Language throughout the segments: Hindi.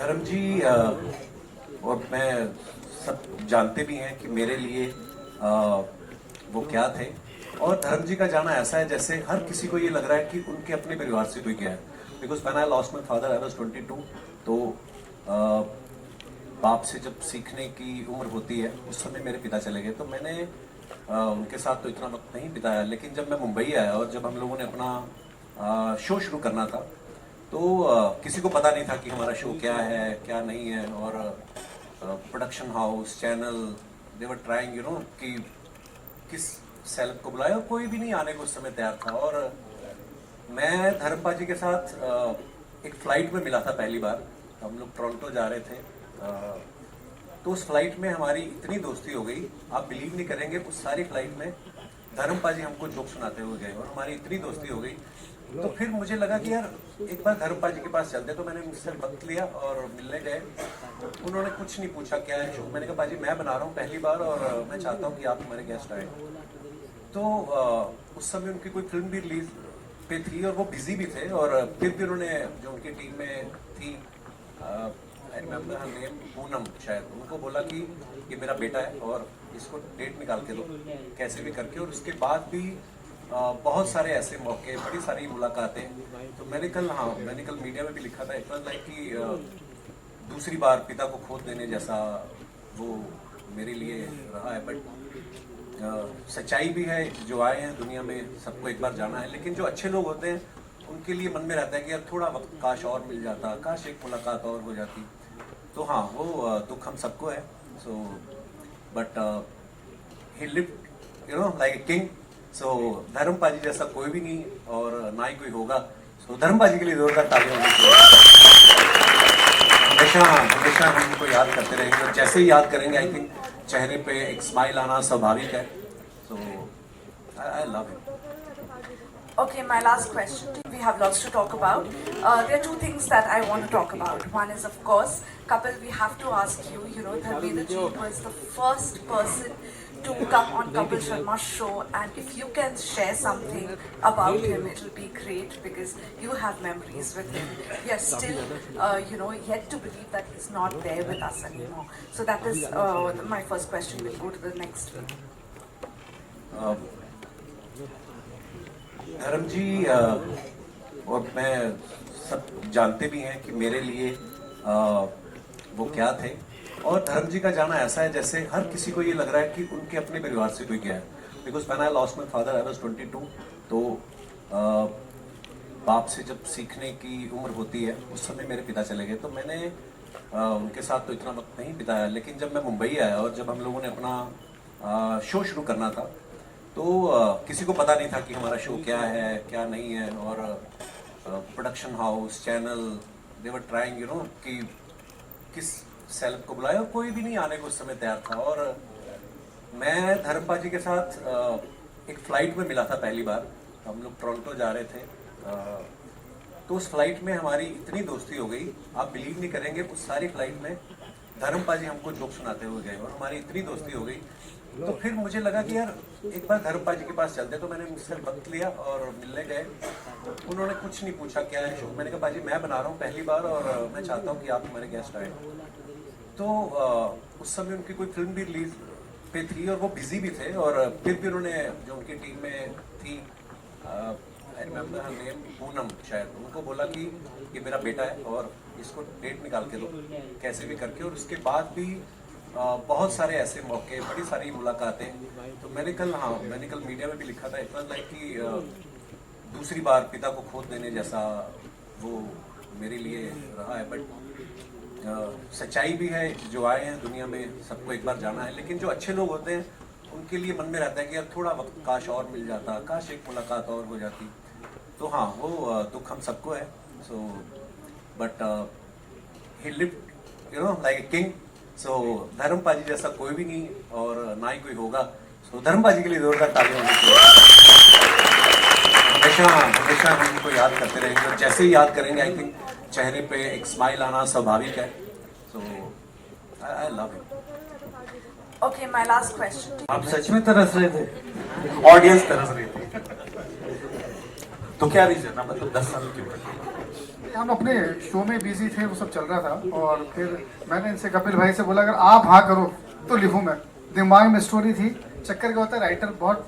धर्म जी और मैं सब जानते भी हैं कि मेरे लिए वो क्या थे। और धर्म जी का जाना ऐसा है जैसे हर किसी को ये लग रहा है कि उनके अपने परिवार से कोई गया है। Because when I lost my father I was 22। तो बाप से जब सीखने की उम्र होती है उस समय मेरे पिता चले गए, तो मैंने उनके साथ तो इतना वक्त नहीं बिताया। लेकिन जब मैं मुंबई आया और जब हम लोगों ने अपना शो शुरू करना था, तो किसी को पता नहीं था कि हमारा शो क्या है क्या नहीं है। और production house, channel, they were trying कि किस सेलेब को बुलाया, और कोई भी नहीं आने को उस समय तैयार था। और मैं धर्मपा जी के साथ एक फ्लाइट में मिला था पहली बार। हम लोग टोरंटो जा रहे थे। तो उस फ्लाइट में हमारी इतनी दोस्ती हो गई, आप बिलीव नहीं करेंगे, उस सारी फ्लाइट में धर्मपा जी हमको जोक सुनाते हुए गए और हमारी इतनी दोस्ती हो गई। तो फिर मुझे लगा कि यार एक बार धर्मपा जी के पास चलते। तो मैंने उनसे वक्त लिया और मिलने गए। उन्होंने कुछ नहीं पूछा क्या है शो। मैंने कहा पाजी मैं बना रहा हूँ पहली बार और मैं चाहता हूँ कि आप हमारे गेस्ट आए। तो उस समय उनकी कोई फिल्म भी रिलीज पे थी और वो बिजी भी थे। और फिर भी उन्होंने, जो उनकी टीम में थी, I remember her name, Poonam शायद, उनको बोला कि ये मेरा बेटा है और इसको डेट निकाल के दो कैसे भी करके। और उसके बाद भी बहुत सारे ऐसे मौके, बड़ी सारी मुलाकातें। तो मैंने कल मीडिया में भी लिखा था, इट वाज लाइक कि दूसरी बार पिता को खो देने जैसा वो मेरे लिए रहा है। बट सच्चाई भी है, जो आए हैं दुनिया में सबको एक बार जाना है। लेकिन जो अच्छे लोग होते हैं उनके लिए मन में रहता है कि यार थोड़ा वक्त काश और मिल जाता, काश एक मुलाकात और हो जाती। तो हाँ, वो दुख हम सबको है। So but he lived like a king. So धर्मपा जी जैसा कोई भी नहीं और ना ही कोई होगा। सो धर्मपा जी के लिए जोरदार तालियां होनी चाहिए। हमेशा हमेशा हम उनको याद करते रहेंगे और जैसे ही याद करेंगे आई थिंक चेहरे पे एक स्माइल आना स्वाभाविक है। So I love him. Okay, my last question. We have lots to talk about. There are two things that I want to talk about. One is, of course, Kapil, we have to ask you, Dharmendra ji was the first person to come on Kapil Sharma's show, and if you can share something about him, it will be great because you have memories with him. We are still, yet to believe that he's not there with us anymore. So that is my first question. We'll go to the next one. धर्म जी और मैं सब जानते भी हैं कि मेरे लिए वो क्या थे। और धर्म जी का जाना ऐसा है जैसे हर किसी को ये लग रहा है कि उनके अपने परिवार से कोई गया है। Because when I lost my father I was 22। तो बाप से जब सीखने की उम्र होती है उस समय मेरे पिता चले गए। तो मैंने उनके साथ तो इतना वक्त नहीं बिताया। लेकिन जब मैं मुंबई आया और जब हम लोगों ने अपना शो शुरू करना था, तो किसी को पता नहीं था कि हमारा शो क्या है क्या नहीं है। और production house, channel, they were trying कि किस सेलेब को बुलाया, और कोई भी नहीं आने को उस समय तैयार था। और मैं धर्मपा जी के साथ एक फ्लाइट में मिला था पहली बार। हम लोग टोरंटो जा रहे थे। तो उस फ्लाइट में हमारी इतनी दोस्ती हो गई, आप बिलीव नहीं करेंगे, उस सारी फ्लाइट में धर्मपा जी हमको जोक सुनाते हुए गए और हमारी इतनी दोस्ती हो गई। तो फिर मुझे लगा कि यार एक बार धर्मपा जी के पास चलते। तो मैंने उनसे वक्त लिया और मिलने गए। उन्होंने कुछ नहीं पूछा क्या है शो। मैंने कहा पाजी मैं बना रहा हूँ पहली बार और मैं चाहता हूँ कि आप हमारे गेस्ट आए। तो उस समय उनकी कोई फिल्म भी रिलीज पे थी और वो बिजी भी थे। और फिर भी उन्होंने, जो उनकी टीम में थी, I remember her name, Poonam शायद, उनको बोला कि ये मेरा बेटा है और इसको डेट निकाल के दो कैसे भी करके। और उसके बाद भी बहुत सारे ऐसे मौके, बड़ी सारी मुलाकातें। तो मैंने कल मीडिया में भी लिखा था, इट वाज लाइक कि दूसरी बार पिता को खो देने जैसा वो मेरे लिए रहा है। बट सच्चाई भी है, जो आए हैं दुनिया में सबको एक बार जाना है। लेकिन जो अच्छे लोग होते हैं उनके लिए मन में रहता है कि यार थोड़ा वक्त काश और मिल जाता, काश एक मुलाकात और हो जाती। तो हाँ, वो दुख हम सबको है। So but he lived like a king. So धर्मपा जी जैसा कोई भी नहीं और ना ही कोई होगा। सो धर्मपा जी के लिए जोरदार तालियां होनी चाहिए। हमेशा हमेशा हम उनको याद करते रहेंगे और जैसे ही याद करेंगे आई थिंक चेहरे पे एक स्माइल आना स्वाभाविक है। So I love him. Okay, my last question. आप सच में तरस रहे थे? ऑडियंस तरस रही थी। तो क्या रीजन है, मतलब 10 साल की उम्र? हम अपने शो में बिजी थे, वो सब चल रहा था, और फिर मैंने इनसे कपिल भाई से बोला अगर आप हाँ करो तो लिखूँ मैं। दिमाग में स्टोरी थी। चक्कर क्या होता है, राइटर बहुत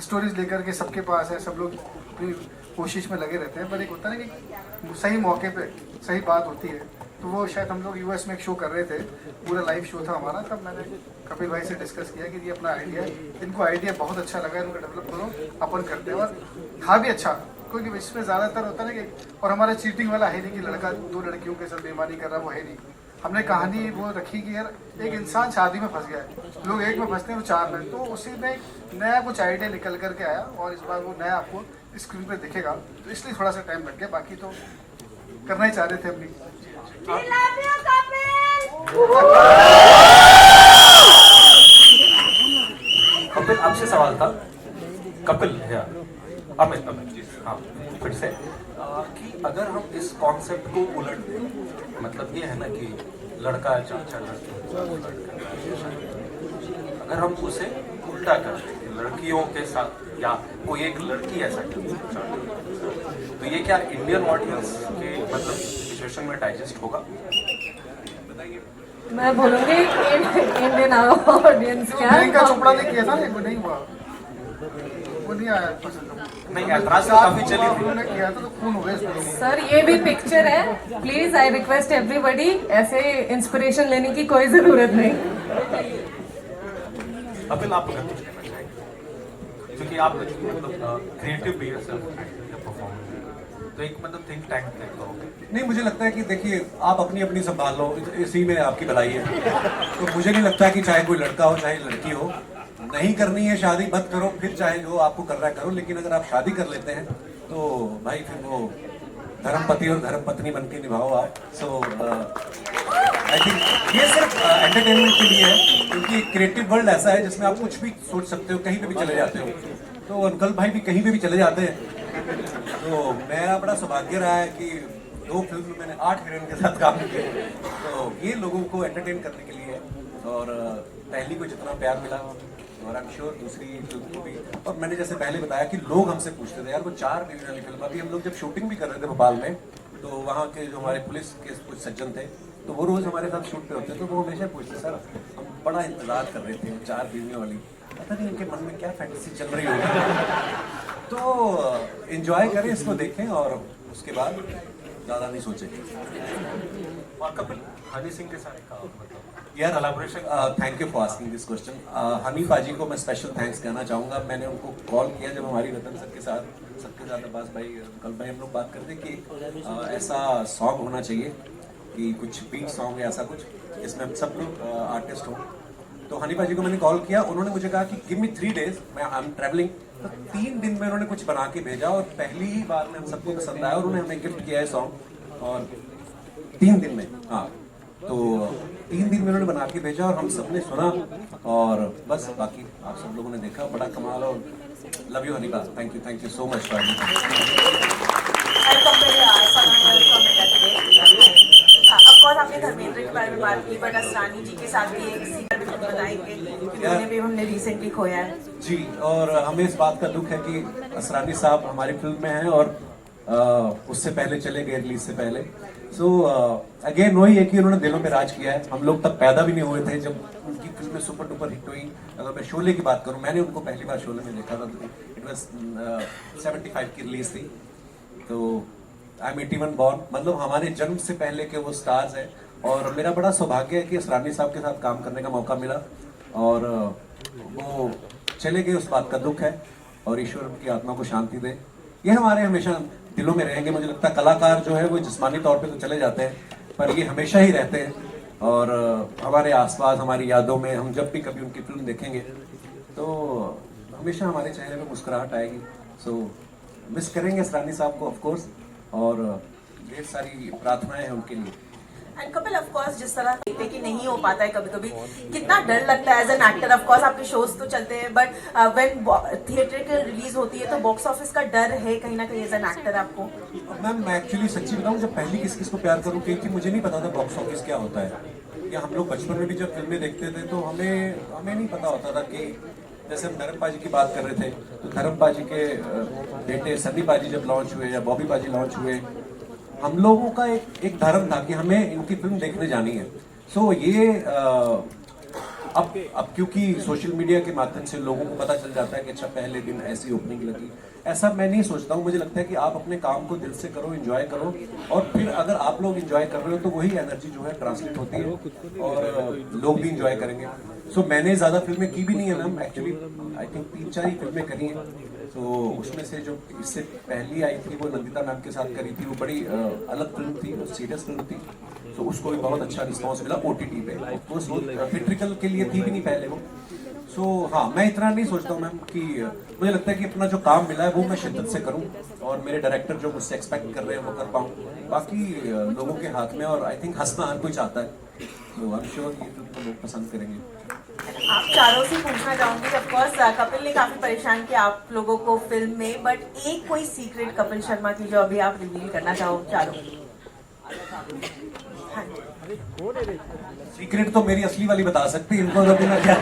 स्टोरीज लेकर के सबके पास है, सब लोग अपनी कोशिश में लगे रहते हैं, पर एक होता है ना कि सही मौके पे सही बात होती है। तो वो शायद हम लोग यूएस में एक शो कर रहे थे, पूरा लाइव शो था हमारा, तब मैंने कपिल भाई से डिस्कस किया कि ये अपना आइडिया है, इनको आइडिया बहुत अच्छा लगा, इनको डेवलप करो, अपन करते हैं। और था भी अच्छा, क्योंकि इसमें ज़्यादातर होता है ना कि, और हमारा चीटिंग वाला है नहीं कि लड़का दो लड़कियों के साथ बेईमानी कर रहा है, वो है नहीं। हमने कहानी वो रखी कि यार एक इंसान शादी में फंस गया है, लोग एक में फंसते हैं, वो चार में, तो उसी में एक नया कुछ आइडिया निकल करके आया, और इस बार वो नया आपको स्क्रीन पे दिखेगा, तो इसलिए थोड़ा सा टाइम लग गया, बाकी तो करना ही चाह रहे थे अपनी। कपिल आपसे सवाल था, कपिल या अमित, जी हाँ, फिर से कि अगर हम इस कॉन्सेप्ट को उलट दें, मतलब ये है ना कि लड़का है चाचा लड़की, अगर हम उसे उल्टा कर दें लड़कियों के साथ या कोई एक लड़की ऐसा करती, तो ये क्या इंडियन ऑडियंस के मतलब सिचुएशन में डाइजेस्ट होगा? मैं बोलूंगी इंडियन ऑडियंस क्या प्रियंका चोपड़ा ने किया था ना, वो नहीं हुआ, वो नहीं आया पसंद। नहीं, ऐतराज तो काफी चली थी। उन्होंने किया था तो खून हो गया इस फिल्म में। सर ये भी पिक्चर है, प्लीज आई रिक्वेस्ट एवरीबॉडी, ऐसे इंस्पिरेशन लेने की कोई जरूरत नहीं। अबिल आप अगर कुछ कहना चाहेंगे, क्योंकि आप मतलब क्रिएटिव भी है सर परफॉर्मेंस, तो एक मतलब थिंक टैंक करोगे? नहीं, मुझे लगता है कि देखिए आप अपनी अपनी संभाल लो, इसी में आपकी भलाई है। तो मुझे नहीं लगता कि चाहे कोई लड़का हो चाहे लड़की हो, नहीं करनी है शादी मत करो, फिर चाहे जो आपको कर रहा है करो, लेकिन अगर आप शादी कर लेते हैं तो भाई फिर वो धर्मपति और धर्मपत्नी बन के निभाओ आप। सो आई थिंक ये सिर्फ एंटरटेनमेंट के लिए है, क्योंकि क्रिएटिव वर्ल्ड ऐसा है जिसमें आप कुछ भी सोच सकते हो, कहीं पे भी चले जाते हो। तो अंकल भाई भी कहीं पे भी चले जाते हैं। तो मेरा बड़ा सौभाग्य रहा है कि 2 फिल्म में मैंने 8 हीरोइन के साथ काम किया, तो ये लोगों को एंटरटेन करने के लिए है। और पहली को जितना प्यार मिला और आई एम श्योर दूसरी फिल्म को भी। और मैंने जैसे पहले बताया कि लोग हमसे पूछते थे यार वो 4 बीवी वाली फिल्म, अभी हम लोग जब शूटिंग भी कर रहे थे भोपाल में, तो वहाँ के जो हमारे पुलिस के कुछ सज्जन थे, तो वो रोज हमारे साथ शूट पे होते, तो वो हमेशा पूछते सर हम बड़ा इंतजार कर रहे थे 4 बीवियों वाली, पता नहीं उनके मन में क्या फैंटेसी चल रही होगी। तो एंजॉय करें, इसको देखें और उसके बाद ज़्यादा नहीं सोचेंगे। और कपिल हनी सिंह के साथ का मतलब यार collaboration, thank you for asking this question. Honey पाजी को मैं स्पेशल थैंक्स कहना चाहूँगा। मैंने उनको कॉल किया जब हमारी रतन सर के साथ अब्बास भाई, कल भाई हम लोग बात करते कि ऐसा सॉन्ग होना चाहिए कि कुछ बीट सॉन्ग या ऐसा कुछ जिसमें हम सब लोग आर्टिस्ट हों। तो हनी पाजी को मैंने कॉल किया, उन्होंने मुझे कहा कि गिव मी 3 days, मैं आई एम ट्रैवलिंग। तो 3 दिन में उन्होंने कुछ बना के भेजा और पहली ही बार में हम सबको पसंद आया और उन्होंने हमें गिफ्ट किया है सॉन्ग। और 3 दिन में, हाँ, तो 3 दिन में उन्होंने बना के भेजा और हम सबने सुना और बस बाकी आप सब लोगों ने देखा, बड़ा कमाल। और love you Hanifa, thank you so much for of course आपने धर्मेंद्र के बारे में बात की, बट असरानी जी के साथ भी एक सीक्रेट बताएंगे क्योंकि उन्हें भी हमने रिसेंटली खोया है जी। और हमें इस बात का दुख है कि असरानी साहब हमारी फिल्म में हैं और उससे पहले चले गए रिलीज से पहले। सो अगेन वही है कि उन्होंने दिलों पे राज किया है। हम लोग तब पैदा भी नहीं हुए थे जब उनकी फिल्में सुपर डुपर हिट हुई। अगर मैं शोले की बात करूं, मैंने उनको पहली बार शोले में देखा था, इट वाज 75 की रिलीज थी। तो आई एम 81 बॉर्न, मतलब हमारे जन्म से पहले के वो स्टार्स हैं। और मेरा बड़ा सौभाग्य है कि असरानी साहब के साथ काम करने का मौका मिला और वो चले गए, उस बात का दुख है और ईश्वर उनकी आत्मा को शांति दे। ये हमारे हमेशा दिलों में रहेंगे। मुझे लगता है कलाकार जो है वो जिस्मानी तौर पे तो चले जाते हैं पर ये हमेशा ही रहते हैं और हमारे आसपास, हमारी यादों में। हम जब भी कभी उनकी फिल्म देखेंगे तो हमेशा हमारे चेहरे पे मुस्कुराहट आएगी। सो मिस करेंगे असरानी साहब को ऑफ कोर्स और ढेर सारी प्रार्थनाएं हैं उनके लिए। एंड कपिल ऑफ कोर्स जिस तरह देखते कि नहीं हो पाता है कभी कभी, कितना डर लगता है as an actor. Of course आपके शोज तो चलते हैं बट व्हेन थिएटर की रिलीज होती है तो बॉक्स ऑफिस का डर है कहीं ना कहीं एज एन एक्टर आपको? मैम मैं एक्चुअली सच्ची बताऊं, जब पहली किस किस को प्यार करूं क्योंकि मुझे नहीं पता था बॉक्स ऑफिस क्या होता है। या हम लोग बचपन में भी जब फिल्में देखते थे तो हमें नहीं पता होता था कि जैसे हम धर्म पाजी की बात कर रहे थे तो धर्म पाजी के बेटे सन्नी पाजी जब लॉन्च हुए या बॉबी पाजी लॉन्च हुए हम लोगों का एक धर्म था कि हमें इनकी फिल्म देखने जानी है। सो ये अब क्योंकि सोशल मीडिया के माध्यम से लोगों को पता चल जाता है कि अच्छा पहले दिन ऐसी ओपनिंग लगी, ऐसा मैं नहीं सोचता हूँ। मुझे लगता है कि आप अपने काम को दिल से करो, एंजॉय करो, और फिर अगर आप लोग एंजॉय कर रहे हो तो वही एनर्जी जो है ट्रांसलेट होती है और लोग भी एंजॉय करेंगे। सो मैंने ज्यादा फिल्में की भी नहीं है मैम, एक्चुअली आई थिंक 3-4 ही फिल्में करी हैं। तो उसमें से जो इससे पहली आई थी वो नंदिता मैम के साथ करी थी, वो बड़ी अलग फिल्म थी, सीरियस फिल्म थी। तो उसको भी बहुत अच्छा रिस्पॉन्स मिला OTT पे। वो थिएट्रिकल के लिए थी भी नहीं पहले वो। सो हाँ, मैं इतना नहीं सोचता हूँ मैम कि मुझे लगता है कि अपना जो काम मिला है वो मैं शिद्दत से करूँ और मेरे डायरेक्टर जो मुझसे एक्सपेक्ट कर रहे हैं वो कर पाऊँ। बाकी लोगों के हाथ में, और आई थिंक हंसना हर कोई चाहता है, तो आई एम श्योर ये फिल्म तो लोग पसंद करेंगे। आप चारों से पूछना चाहूंगी, ऑफ कोर्स कपिल ने काफी परेशान किया आप लोगों को फिल्म में, बट एक कोई सीक्रेट कपिल शर्मा की जो अभी आप रिवील करना चाहो चारों। हाँ जी। सीक्रेट तो मेरी असली वाली बता सकती है, इनको तो मैं क्या।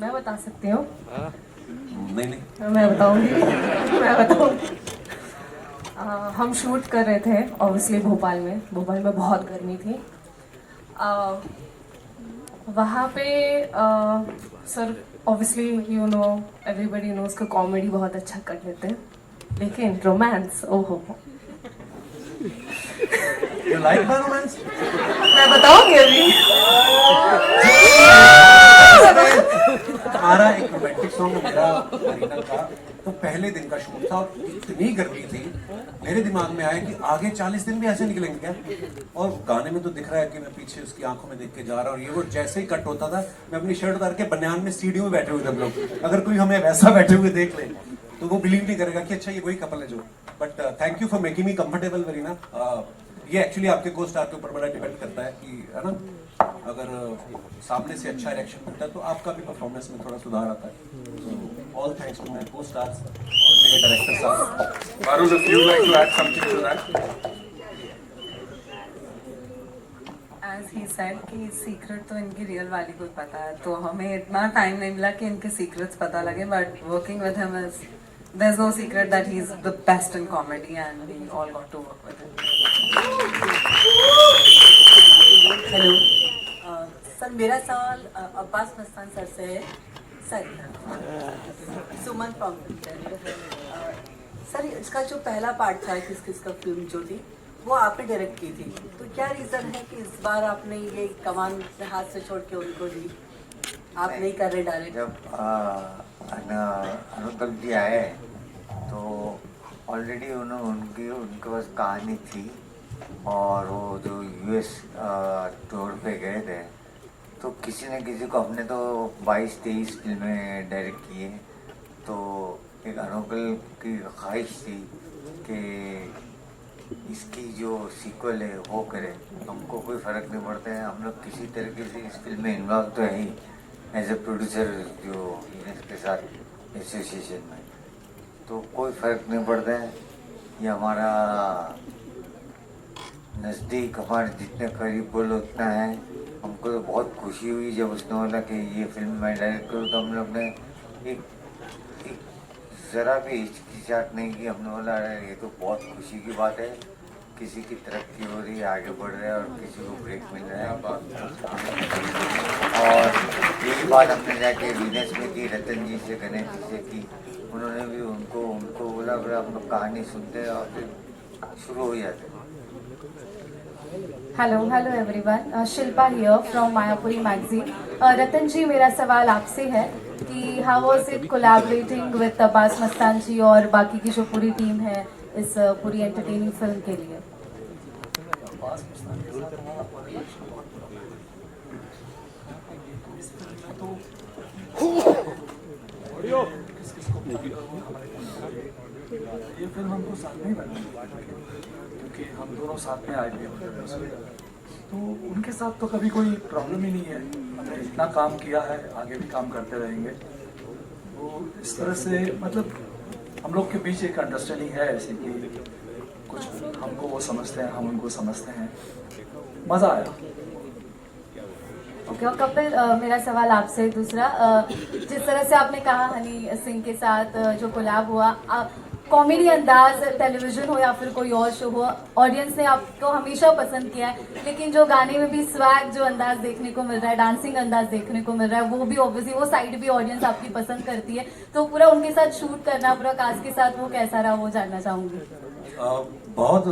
मैं बता सकती हूँ। नहीं नहीं, मैं बताऊंगी। हम शूट कर रहे थे ऑब्वियसली भोपाल में बहुत गर्मी थी। वहाँ पे sir obviously you know everybody knows का कॉमेडी बहुत अच्छा कर लेते हैं, लेकिन रोमांस ओहो। You like the romance? मैं बताऊंगी अभी। हमारा एक रोमांटिक सॉन्ग मेरा ओरिजिनल का, तो पहले दिन का शूट था और इतनी गर्मी थी, मेरे दिमाग में आया कि आगे 40 दिन भी ऐसे निकलेंगे क्या। और गाने में तो दिख रहा है कि मैं पीछे उसकी आंखों में देख के जा रहा हूँ, और ये वो जैसे ही कट होता था मैं अपनी शर्ट उतार के बनियान में सीढ़ियों में बैठे हुए थे हम लोग। अगर कोई हमें वैसा बैठे हुए देख ले तो वो बिलीव नहीं करेगा कि अच्छा ये वही कपल है जो। But thank you for making me comfortable Varina. ये एक्चुअली आपके को स्टार के ऊपर बड़ा डिपेंड करता है कि है ना, अगर सामने से अच्छा रिएक्शन मिलता है तो आपका भी परफॉर्मेंस में थोड़ा सुधार आता है। So all thanks to my co stars और मेरे डायरेक्टर साहब। Varun, if you like to add something to that. As he said कि सीक्रेट तो इनकी रियल वाली को पता है, तो हमें इतना टाइम नहीं मिला कि इनके सीक्रेट्स पता लगे, but working with him is there's no secret that he's the best in comedy and we all got to work with him. Hello sir, मेरा सवाल अब्बास मस्तान सर से है। सर, सुमन फ्रॉम सर, इसका जो पहला पार्ट था किस किस का फिल्म जो थी वो आपने डायरेक्ट की थी, तो क्या रीजन है कि इस बार आपने ये कमान हाथ से छोड़ के उनको दी, आप नहीं कर रहे डायरेक्ट? जब अनुपम जी आए तो ऑलरेडी उनके पास कहानी थी, और वो जो US टूर पे गए थे तो किसी न किसी को हमने तो 22-23 फिल्में डायरेक्ट किए। तो एक अनुपम की ख्वाहिश थी कि इसकी जो सीक्वल है वो करे, हमको कोई फ़र्क नहीं पड़ता है, हम लोग किसी तरीके से इस फिल्म में इन्वॉल्व तो है ही एज ए प्रोड्यूसर जो इसके साथ एसोसिएशन में, तो कोई फ़र्क नहीं पड़ता है। ये हमारा नज़दीक, हमारे जितने करीब बोलो उतना है। हमको तो बहुत खुशी हुई जब उसने बोला कि ये फिल्म मैं डायरेक्ट करूँ, तो हम लोग ने एक ज़रा भी हिचकिचाहट नहीं की। हमने बोला अरे ये तो बहुत खुशी की बात है, किसी की तरक्की हो रही है, आगे बढ़ रहा है और किसी को ब्रेक मिल रहा है। और यही बात हमने जाके विनेश में की, रतन जी से, गणेश जी से की। उन्होंने भी उनको बोला फिर हम लोग कहानी सुनते हैं और फिर शुरू हो जाते हैं। Hello everyone, Shilpa here from Mayapuri magazine. Ratan ji, मेरा सवाल आपसे है कि how was it collaborating with Abbas Mastan ji और बाकी की जो पूरी टीम है इस पूरी एंटरटेनिंग फिल्म के लिए? ये फिल्म हमको साथ में ही बननी है क्योंकि हम दोनों साथ में आए थे, तो उनके साथ तो कभी कोई प्रॉब्लम ही नहीं है। हमने इतना काम किया है, आगे भी काम करते रहेंगे। तो इस तरह से मतलब हम लोग के बीच एक अंडरस्टैंडिंग है ऐसी कि कुछ हमको वो समझते हैं, हम उनको समझते हैं। मज़ा आया। ओके, और कपिल, मेरा सवाल आपसे दूसरा, जिस तरह से आपने कहा हनी सिंह के साथ जो कोलैब हुआ, कॉमेडी अंदाज टेलीविजन हो या फिर कोई और शो हो, ऑडियंस ने आपको हमेशा पसंद किया है, लेकिन जो गाने में भी स्वैग जो अंदाज देखने को मिल रहा है, डांसिंग अंदाज देखने को मिल रहा है, वो भी ऑब्वियसली वो साइड भी ऑडियंस आपकी पसंद करती है, तो पूरा उनके साथ शूट करना, पूरा कास्ट के साथ वो कैसा रहा, वो जानना चाहूंगी। बहुत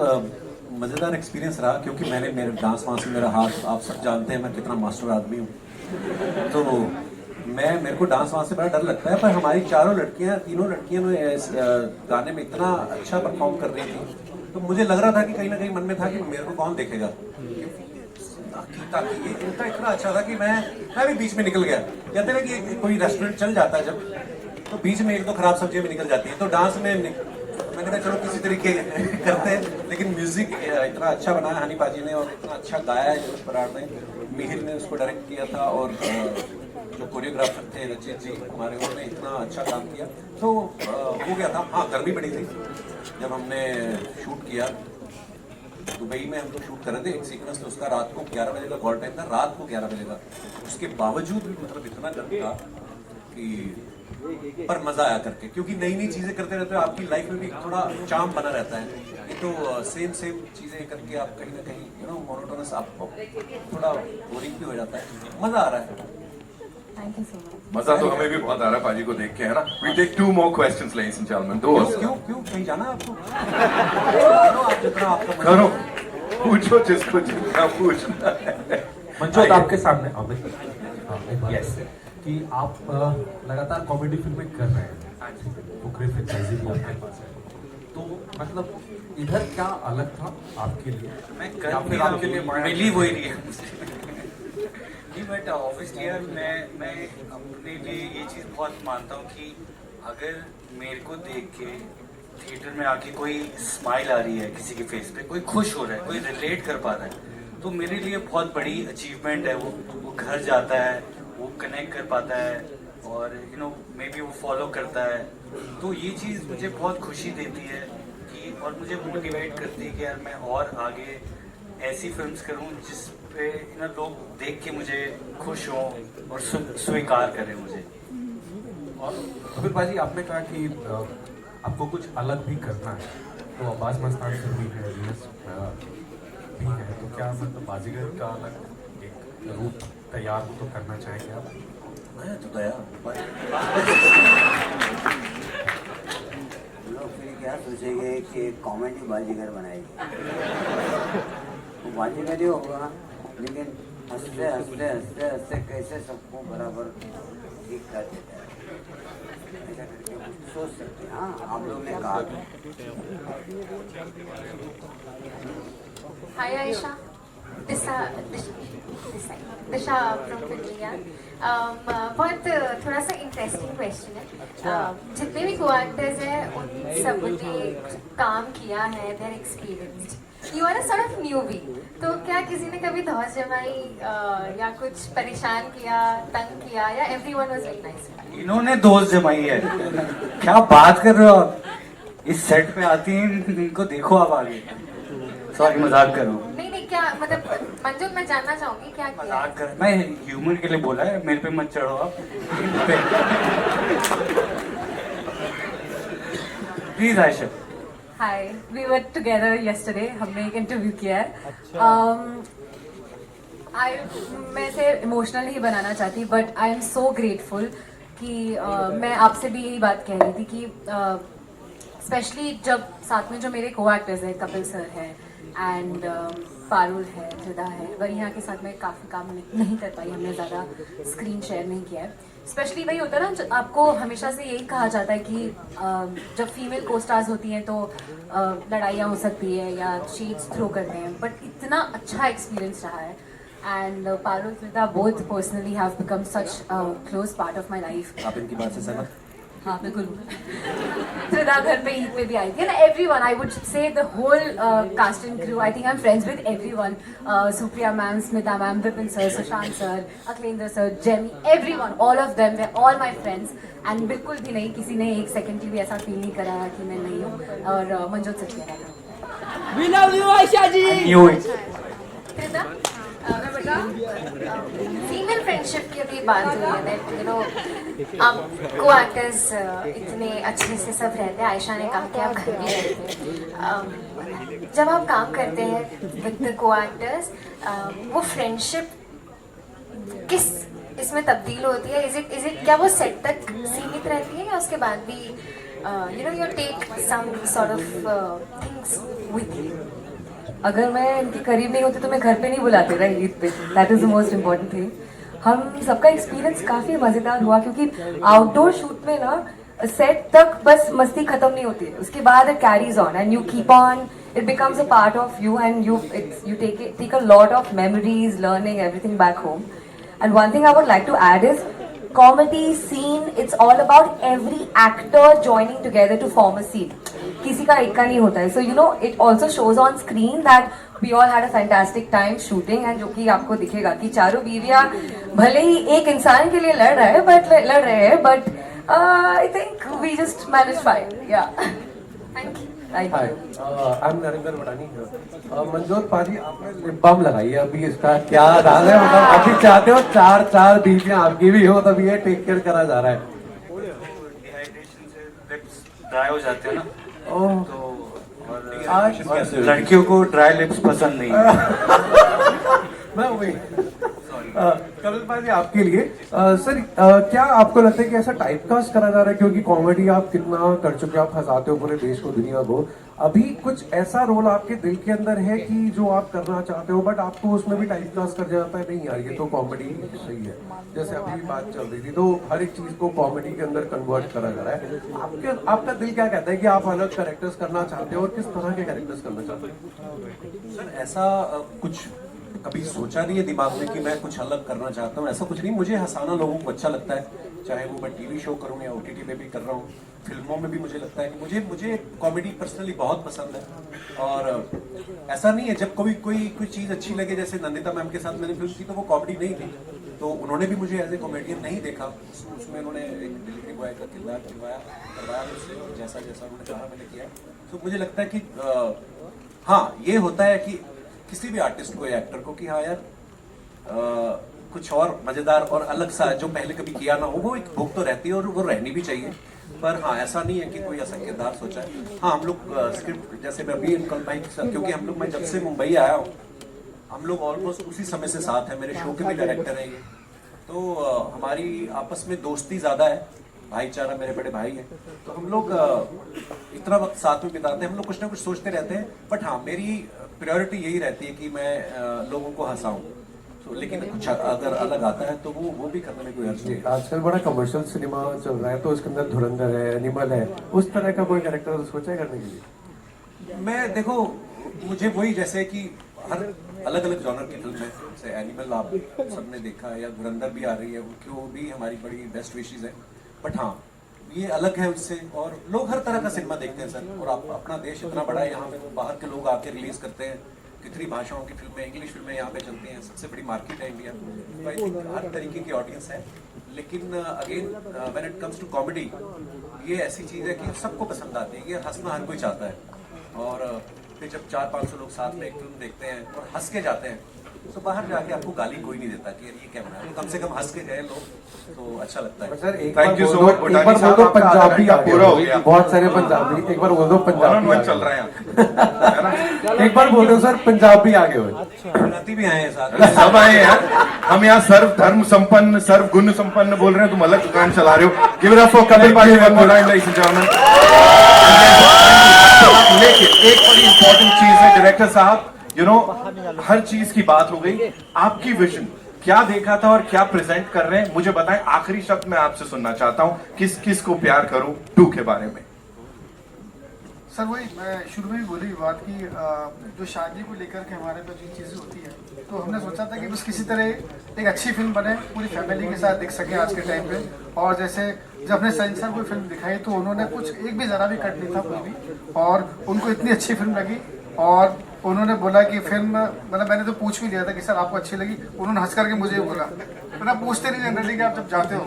मज़ेदार एक्सपीरियंस रहा, क्योंकि मैंने मेरे डांस वांस में मेरा हाथ, आप सब जानते हैं मैं कितना मास्टर आदमी हूँ, तो मेरे को डांस वांस से बड़ा डर लगता है, पर हमारी तीनों लड़कियां ने इस गाने में इतना अच्छा परफॉर्म कर रही थी, तो मुझे लग रहा था कि कहीं ना कहीं मन में था कि मेरे को कौन देखेगा, ताकि ये इनका इतना अच्छा था कि मैं भी बीच में निकल गया। कहते हैं कि कोई रेस्टोरेंट चल जाता है जब, तो बीच में एक दो खराब सब्जियां भी निकल जाती है, तो डांस में मैंने कहा चलो किसी तरीके करते हैं, लेकिन म्यूजिक इतना अच्छा बनाया हनी पाजी ने और इतना अच्छा गाया है जोश बराड़ ने, मिहिर ने उसको डायरेक्ट किया था, और जो कोरियोग्राफर थे रचित जी हमारे, उन्होंने इतना अच्छा काम किया, तो हो गया था। हाँ, गर्मी बड़ी थी जब हमने शूट किया, दुबई में हम लोग शूट कर रहे थे, एक सीक्वेंस था उसका रात को 11 बजे का कॉल टाइम था, रात को 11 बजे का, उसके बावजूद भी मतलब इतना गर्म था कि पर मजा आया करके, क्योंकि नई नई चीजें करते रहते हो, आपकी लाइफ में भी थोड़ा चार्म बना रहता है, ये तो सेम चीजें करके आप कहीं ना कहीं मोनोटोनस आपको थोड़ा बोरिंग भी हो जाता है, मजा आ रहा है। Thank you so much. मजा तो हमें भी बहुत आ रहा है पाजी को देख के, है ना? We take 2 more questions, ladies and gentlemen. दो क्यों कहीं जाना है आपको? आप जितना आपका मन करो, पूछो जिसको जितना पूछना है। मंजोत आपके सामने यस कि आप लगातार कॉमेडी फिल्में कर रहे हैं, फुकरे फ्रेंचाइजी भी आपके पास है, तो मतलब इधर क्या अलग था आपके लिए? मैं कर आपके लिए मिली वही रही है नहीं, बट ऑब्वियसली यार मैं अपने लिए ये चीज़ बहुत मानता हूँ कि अगर मेरे को देख के थिएटर में आके कोई स्माइल आ रही है किसी के फेस पे, कोई खुश हो रहा है, कोई रिलेट कर पा रहा है, तो मेरे लिए बहुत बड़ी अचीवमेंट है। वो घर जाता है, वो कनेक्ट कर पाता है, और मे बी वो फॉलो करता है, तो ये चीज़ मुझे बहुत खुशी देती है कि, और मुझे मोटिवेट करती है कि यार मैं और आगे ऐसी फिल्म्स करूं जिस पे लोग देख के मुझे खुश हों और स्वीकार करें मुझे। और कपिल भाजी, आपने कहा कि आपको कुछ अलग भी करना है, तो अब्बास मस्तान से भी है, भी है, तो क्या मतलब बाजीगर का अलग एक रूप तैयार हो तो करना चाहेंगे आप? मैं तो तैयार। लोग फिर क्या सोचेंगे कि कॉमेडी बाजीगर बनाएगी, वो बाजीगर ही होगा, लेकिन हंसते हंसते हंसते हंसते कैसे सबको बराबर ठीक कर देता है, ऐसा करके कुछ सोच सकते हैं। हाँ, आप लोग ने कहा। हाय आयशा, दिशा फ्रॉम इंडिया। बहुत थोड़ा सा इंटरेस्टिंग क्वेश्चन है। जितने भी को एक्टर्स हैं उन सब ने काम किया है, they're experienced, you are a sort of newbie, तो क्या किसी ने कभी धौस जमाई या कुछ परेशान किया, तंग किया, या एवरीवन वाज वेरी नाइस? इन्होंने दोस्त जमाई है, क्या बात कर रहे हो आप? इस सेट पे आती हैं, इनको देखो आप आगे। सॉरी, मजाक कर रहा हूँ। नहीं, क्या मतलब मंजूर, मैं जानना चाहूंगी क्या किया? मजाक कर, मैं ह्यूमर के लिए बोला है, मेरे पे मत चढ़ो आप please. Ayesha, hi, we were together yesterday, हमने एक इंटरव्यू किया है। मैं इसे इमोशनल नहीं बनाना चाहती, but I am so grateful कि मैं आपसे भी यही बात कह रही थी कि स्पेशली जब साथ में जो मेरे को एक्टर्स हैं, कपिल सर है एंड पारुल है, जिदा है, वरिया के साथ में काफ़ी काम नहीं कर पाई, हमने ज़्यादा स्क्रीन शेयर नहीं किया है। स्पेशली वही होता है ना, आपको हमेशा से यही कहा जाता है कि जब फीमेल को स्टार्स होती हैं तो लड़ाइयाँ हो सकती है या शेड्स थ्रो करते हैं, बट इतना अच्छा एक्सपीरियंस रहा है। एंड पारुल, जिदा, both personally have become such close part of my life. आप इनकी बात से सहमत? हाँ, बिल्कुल। जिदा घर पे ईद पे भी आई थी ना, everyone, I would say the whole cast and crew, I think I am friends with everyone, Supriya ma'am, Smita ma'am, Vipin sir, Sushant sir, Akhilendra sir, Jamie, everyone, all of them वे ऑल माय फ्रेंड्स, एंड बिल्कुल भी नहीं, किसी ने एक सेकंड की भी ऐसा फील नहीं करा कि मैं नहीं हूँ, और मंजोत सच कह रहा था। We love you, आयशा जी। मैं बता फीमेल फ्रेंडशिप की अभी बात हुई है दैट यू नो आप को एक्टर्स इतने अच्छे से सब रहते हैं, आयशा ने कहा कि आप घर भी रहते हैं, जब आप काम करते हैं विद द को एक्टर्स वो फ्रेंडशिप किस इसमें तब्दील होती है? इज इट क्या वो सेट तक सीमित रहती है या उसके बाद भी you know you take some sort of things with you? अगर मैं इनके करीब नहीं होती तो मैं घर पे नहीं बुलाते राइट ईद पे, that is the most important thing. हम सबका एक्सपीरियंस काफी मजेदार हुआ क्योंकि आउटडोर शूट में ना सेट तक बस मस्ती खत्म नहीं होती है, उसके बाद it carries on and you keep on, it becomes a part of you and you take a lot of memories, learning everything back home. And one thing I would like to add is comedy scene, it's all about every actor joining together to form a scene. किसी का एक का नहीं होता है, so you know it also shows on screen that we all had a fantastic time shooting and जो कि आपको दिखेगा कि चारों बीवियां भले ही एक इंसान के लिए लड़ रहे हैं but I think we just managed fine. Yeah. Thank you. Hi, I am Narendra Vadani. Manjot paaji, आपने लिप बाम लगाई है, अभी इसका क्या राज है? मतलब अभी चाहते हो चार बीवियां आपकी भी हो, तभी ये टेक केयर करा जा रहा है। डिहाइड्रेशन से लिप्स ड्राई हो जाते हैं ना, ओह, तो और लड़कियों को ड्राई लिप्स पसंद नहीं है। मैं वही कपिल पाजी आपके लिए सर, क्या आपको लगता है कि ऐसा टाइपकास्ट करा जा रहा है? क्योंकि कॉमेडी आप कितना कर चुके हो, आप हंसाते हो पूरे देश को, दुनिया को, अभी कुछ ऐसा रोल आपके दिल के अंदर है कि जो आप करना चाहते हो बट आपको उसमें भी टाइपकास्ट कर जाता है, नहीं यार ये तो कॉमेडी सही है? जैसे अभी भी बात चल रही थी, तो हर एक चीज को कॉमेडी के अंदर कन्वर्ट करा जा रहा है। आपका दिल क्या कहता है कि आप अलग कैरेक्टर्स करना चाहते हो और किस तरह के कैरेक्टर्स करना चाहते हो? सर ऐसा कुछ कभी सोचा नहीं है दिमाग में कि मैं कुछ अलग करना चाहता हूँ, ऐसा कुछ नहीं। मुझे हंसाना लोगों को अच्छा लगता है, चाहे वो मैं टीवी शो करूँ या OTT पे भी कर रहा हूँ, फिल्मों में भी मुझे लगता है कि मुझे कॉमेडी पर्सनली बहुत पसंद है। और ऐसा नहीं है जब कोई चीज़ अच्छी लगे, जैसे नंदिता मैम के साथ मैंने फिल्म की तो वो कॉमेडी नहीं थी, तो उन्होंने भी मुझे एज ए कॉमेडियन नहीं देखा, उसमें उन्होंने एक डिलीवरी बॉय का किरदार करवाया मुझसे, जैसा उन्होंने कहा मैंने किया। तो मुझे लगता है कि हाँ ये होता है कि किसी भी आर्टिस्ट को या एक्टर को कि हाँ यार कुछ और मजेदार और अलग सा जो पहले कभी किया ना हो, वो एक भूख तो रहती है और वो रहनी भी चाहिए। पर हाँ ऐसा नहीं है कि कोई ऐसा किरदार सोचा है। हाँ हम लोग स्क्रिप्ट जैसे मैं अभी अंकल भाई के साथ, क्योंकि हम लोग, मैं जब से मुंबई आया हूँ हम लोग ऑलमोस्ट उसी समय से साथ हैं, मेरे शो के भी डायरेक्टर हैं ये, तो हमारी आपस में दोस्ती ज्यादा है, भाईचारा, मेरे बड़े भाई हैं, तो हम लोग इतना वक्त साथ में बिताते हैं, हम लोग कुछ ना कुछ सोचते रहते हैं। बट हाँ मेरी प्रायोरिटी यही रहती है कि मैं लोगों को हंसाऊं, तो लेकिन कुछ अगर अलग आता है तो वो भी करने में कोई अर्ज नहीं। आजकल बड़ा कमर्शियल सिनेमा चल रहा है, तो उसके अंदर धुरंधर है, एनिमल है, उस तरह का कोई कैरेक्टर सोचा है करने के लिए? मैं देखो मुझे वही, जैसे कि हर अलग अलग जॉनर की फिल्म है, जैसे एनिमल आप सबने देखा है या धुरंधर भी आ रही है, उनकी वो भी हमारी बड़ी बेस्ट विशेज है। बट हाँ ये अलग है उससे, और लोग हर तरह का सिनेमा देखते हैं सर, और अपना देश इतना बड़ा है, यहाँ पे बाहर के लोग आके रिलीज करते हैं, कितनी भाषाओं की फिल्में, इंग्लिश फिल्में यहाँ पे चलती हैं, सबसे बड़ी मार्केट है इंडिया, तो आई थिंक हर तरीके की ऑडियंस है। लेकिन again when it comes to comedy, ये ऐसी चीज़ है कि सबको पसंद आती है, ये हंसना हर कोई चाहता है। और फिर जब 400-500 लोग साथ में एक फिल्म देखते हैं और हंस के जाते हैं, तो बाहर जाके आपको गाली कोई नहीं देता कि ये क्या बनाया, तो कम से कम हंस के गए लोग, तो अच्छा लगता है। Sir thank you so much. एक बार बोल दो पंजाबी पूरा हो गया, बहुत सारे पंजाबी, एक बार बोल दो पंजाबी चल रहे हैं। एक बार बोल दो सर पंजाबी आगे हो, गुजराती भी आए हैं साथ, सब आए हैं। हम यहाँ सर्व धर्म संपन्न, सर्व गुण संपन्न बोल रहे हैं, तुम अलग दुकान चला रहे हो। Give it up for Kapil paaji one more time ladies and gentleman. लेकिन एक बड़ी इंपॉर्टेंट चीज है डायरेक्टर साहब, यू नो हर चीज की बात हो गई, आपकी विजन क्या देखा था और क्या प्रेजेंट कर रहे हैं मुझे बताएं। आखिरी शब्द मैं आपसे सुनना चाहता हूं, किस किस को प्यार करूं 2 के बारे में। सर वही मैं शुरू में भी बोली बात की, जो शादी को लेकर के हमारे पास जो चीज़ें होती है, तो हमने सोचा था कि बस किसी तरह एक अच्छी फिल्म बने, पूरी फैमिली के साथ देख सके आज के टाइम पे। और जैसे जब हमने सर कोई फिल्म दिखाई तो उन्होंने कुछ एक भी ज़रा भी कट नहीं था कोई भी, और उनको इतनी अच्छी फिल्म लगी और उन्होंने बोला कि फिल्म, मतलब मैंने तो पूछ भी लिया था कि सर आपको अच्छी लगी, उन्होंने हंस करके मुझे बोला, वरना पूछते नहीं जनरली कि आप जब जाते हो,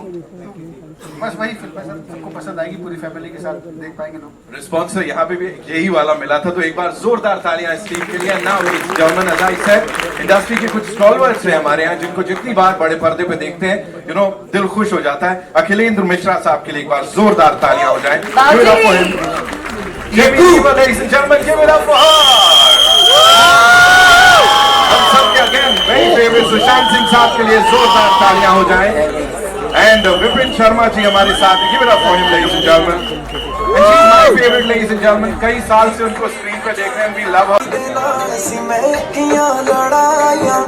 तो बस वही फिल्म है सर, सबको पसंद आएगी, पूरी फैमिली के साथ देख पाएंगे लोग। रिस्पॉन्स तो यहाँ पे भी यही वाला मिला था, तो एक बार जोरदार तालियां इस टीम के लिए। Now it's German, as I said, industry के कुछ स्टॉलवर्ड्स हैं हमारे यहाँ, जिनको जितनी बार बड़े पर्दे पे देखते हैं, यू नो, दिल खुश हो जाता है। अखिलेंद्र मिश्रा साहब के लिए एक बार जोरदार तालियां हो जाएं। Give it up for him. JB Siva, ladies and gentlemen, give it up for her. हम सबके अगेन मेरी फेवरेट सुशांत सिंह साहब के लिए जोरदार तालियां हो जाएं। एंड विपिन शर्मा जी हमारे साथ, give it up for him ladies and gentleman. And she is my favourite ladies and gentleman, कई साल से उनको स्क्रीन पे देख रहे हैं, वी लव हर। लड़ाइयां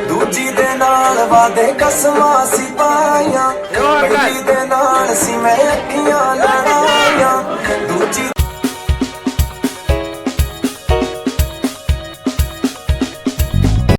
दूजी दे नाल वादे कसमां सी पाइयां, दूजी दे नाल सी मैं अखियां